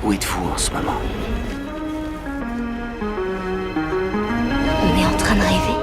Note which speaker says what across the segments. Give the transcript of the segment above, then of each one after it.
Speaker 1: Où êtes-vous en ce moment?
Speaker 2: On est en train de rêver.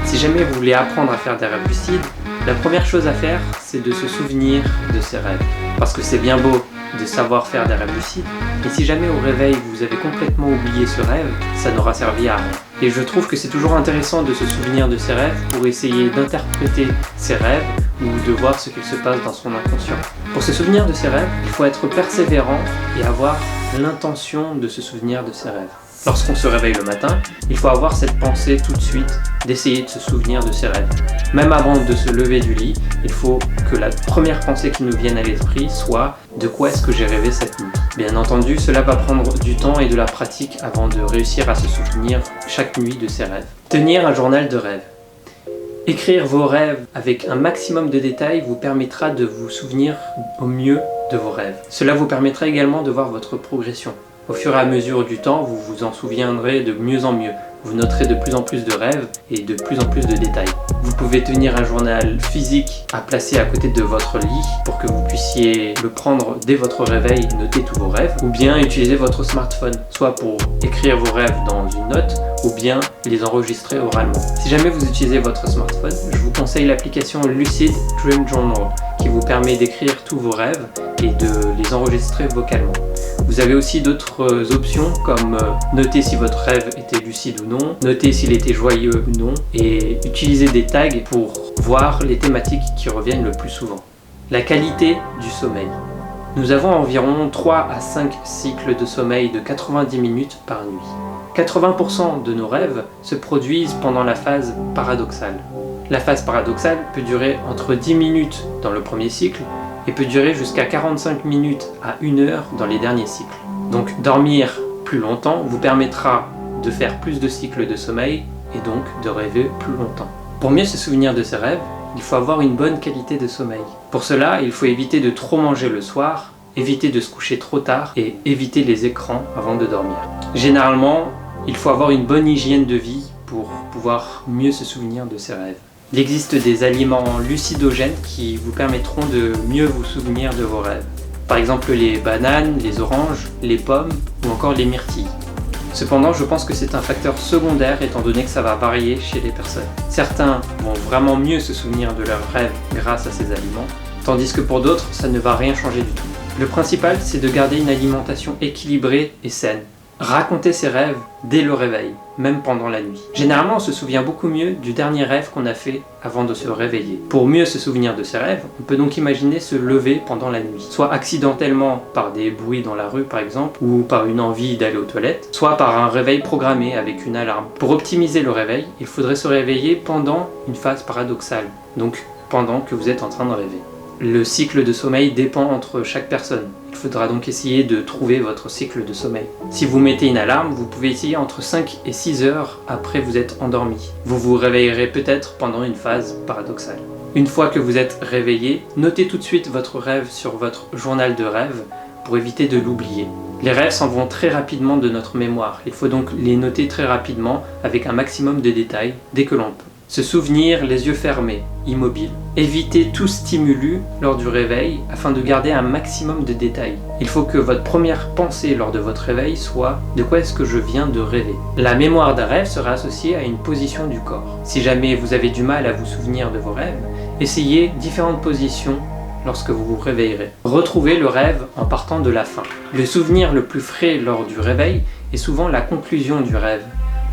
Speaker 3: Si jamais vous voulez apprendre à faire des rêves lucides, la première chose à faire, c'est de se souvenir de ses rêves. Parce que c'est bien beau de savoir faire des rêves lucides, mais si jamais au réveil vous avez complètement oublié ce rêve, ça n'aura servi à rien. Et je trouve que c'est toujours intéressant de se souvenir de ses rêves pour essayer d'interpréter ses rêves ou de voir ce qu'il se passe dans son inconscient. Pour se souvenir de ses rêves, il faut être persévérant et avoir l'intention de se souvenir de ses rêves. Lorsqu'on se réveille le matin, il faut avoir cette pensée tout de suite d'essayer de se souvenir de ses rêves. Même avant de se lever du lit, il faut que la première pensée qui nous vienne à l'esprit soit « De quoi est-ce que j'ai rêvé cette nuit ?» Bien entendu, cela va prendre du temps et de la pratique avant de réussir à se souvenir chaque nuit de ses rêves. Tenir un journal de rêves. Écrire vos rêves avec un maximum de détails vous permettra de vous souvenir au mieux de vos rêves. Cela vous permettra également de voir votre progression. Au fur et à mesure du temps, vous vous en souviendrez de mieux en mieux. Vous noterez de plus en plus de rêves et de plus en plus de détails. Vous pouvez tenir un journal physique à placer à côté de votre lit pour que vous puissiez le prendre dès votre réveil et noter tous vos rêves, ou bien utiliser votre smartphone, soit pour écrire vos rêves dans une note, ou bien les enregistrer oralement. Si jamais vous utilisez votre smartphone, je vous conseille l'application Lucid Dream Journal qui vous permet d'écrire tous vos rêves et de les enregistrer vocalement. Vous avez aussi d'autres options comme noter si votre rêve était lucide ou non, noter s'il était joyeux ou non, et utiliser des tags pour voir les thématiques qui reviennent le plus souvent. La qualité du sommeil. Nous avons environ 3 à 5 cycles de sommeil de 90 minutes par nuit. 80% de nos rêves se produisent pendant la phase paradoxale. La phase paradoxale peut durer entre 10 minutes dans le premier cycle et peut durer jusqu'à 45 minutes à 1 heure dans les derniers cycles. Donc dormir plus longtemps vous permettra de faire plus de cycles de sommeil et donc de rêver plus longtemps. Pour mieux se souvenir de ses rêves, il faut avoir une bonne qualité de sommeil. Pour cela, il faut éviter de trop manger le soir, éviter de se coucher trop tard et éviter les écrans avant de dormir. Généralement, il faut avoir une bonne hygiène de vie pour pouvoir mieux se souvenir de ses rêves. Il existe des aliments lucidogènes qui vous permettront de mieux vous souvenir de vos rêves. Par exemple les bananes, les oranges, les pommes ou encore les myrtilles. Cependant, je pense que c'est un facteur secondaire étant donné que ça va varier chez les personnes. Certains vont vraiment mieux se souvenir de leurs rêves grâce à ces aliments, tandis que pour d'autres, ça ne va rien changer du tout. Le principal, c'est de garder une alimentation équilibrée et saine. Raconter ses rêves dès le réveil, même pendant la nuit. Généralement, on se souvient beaucoup mieux du dernier rêve qu'on a fait avant de se réveiller. Pour mieux se souvenir de ses rêves, on peut donc imaginer se lever pendant la nuit, soit accidentellement par des bruits dans la rue par exemple, ou par une envie d'aller aux toilettes, soit par un réveil programmé avec une alarme. Pour optimiser le réveil, il faudrait se réveiller pendant une phase paradoxale, donc pendant que vous êtes en train de rêver. Le cycle de sommeil dépend entre chaque personne. Il faudra donc essayer de trouver votre cycle de sommeil. Si vous mettez une alarme, vous pouvez essayer entre 5 et 6 heures après vous êtes endormi. Vous vous réveillerez peut-être pendant une phase paradoxale. Une fois que vous êtes réveillé, notez tout de suite votre rêve sur votre journal de rêve pour éviter de l'oublier. Les rêves s'en vont très rapidement de notre mémoire. Il faut donc les noter très rapidement avec un maximum de détails dès que l'on peut. Se souvenir les yeux fermés, immobile. Évitez tout stimulus lors du réveil afin de garder un maximum de détails. Il faut que votre première pensée lors de votre réveil soit « De quoi est-ce que je viens de rêver ?» La mémoire d'un rêve sera associée à une position du corps. Si jamais vous avez du mal à vous souvenir de vos rêves, essayez différentes positions lorsque vous vous réveillerez. Retrouvez le rêve en partant de la fin. Le souvenir le plus frais lors du réveil est souvent la conclusion du rêve.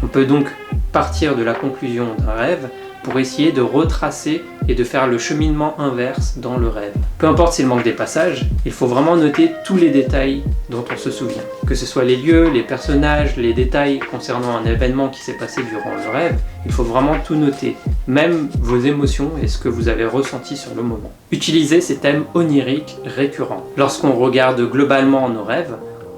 Speaker 3: On peut donc partir de la conclusion d'un rêve pour essayer de retracer et de faire le cheminement inverse dans le rêve. Peu importe s'il manque des passages, il faut vraiment noter tous les détails dont on se souvient. Que ce soit les lieux, les personnages, les détails concernant un événement qui s'est passé durant le rêve, il faut vraiment tout noter, même vos émotions et ce que vous avez ressenti sur le moment. Utilisez ces thèmes oniriques récurrents. Lorsqu'on regarde globalement nos rêves,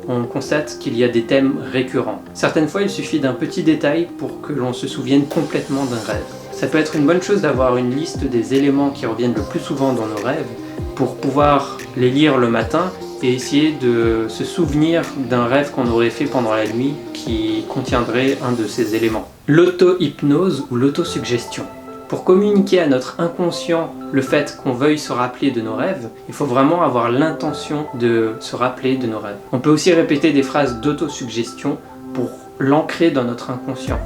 Speaker 3: on constate qu'il y a des thèmes récurrents. Certaines fois, il suffit d'un petit détail pour que l'on se souvienne complètement d'un rêve. Ça peut être une bonne chose d'avoir une liste des éléments qui reviennent le plus souvent dans nos rêves pour pouvoir les lire le matin et essayer de se souvenir d'un rêve qu'on aurait fait pendant la nuit qui contiendrait un de ces éléments. L'auto-hypnose ou l'autosuggestion. Pour communiquer à notre inconscient le fait qu'on veuille se rappeler de nos rêves, il faut vraiment avoir l'intention de se rappeler de nos rêves. On peut aussi répéter des phrases d'autosuggestion pour l'ancrer dans notre inconscient.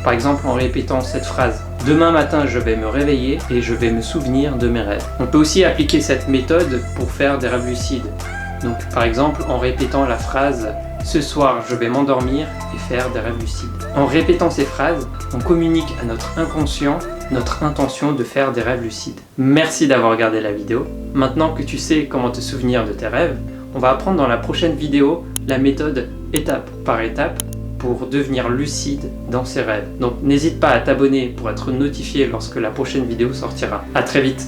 Speaker 3: Par exemple en répétant cette phrase « Demain matin je vais me réveiller et je vais me souvenir de mes rêves ». On peut aussi appliquer cette méthode pour faire des rêves lucides. Donc par exemple en répétant la phrase « Ce soir je vais m'endormir et faire des rêves lucides ». En répétant ces phrases, on communique à notre inconscient notre intention de faire des rêves lucides. Merci d'avoir regardé la vidéo. Maintenant que tu sais comment te souvenir de tes rêves, on va apprendre dans la prochaine vidéo la méthode étape par étape pour devenir lucide dans ses rêves. Donc n'hésite pas à t'abonner pour être notifié lorsque la prochaine vidéo sortira. À très vite.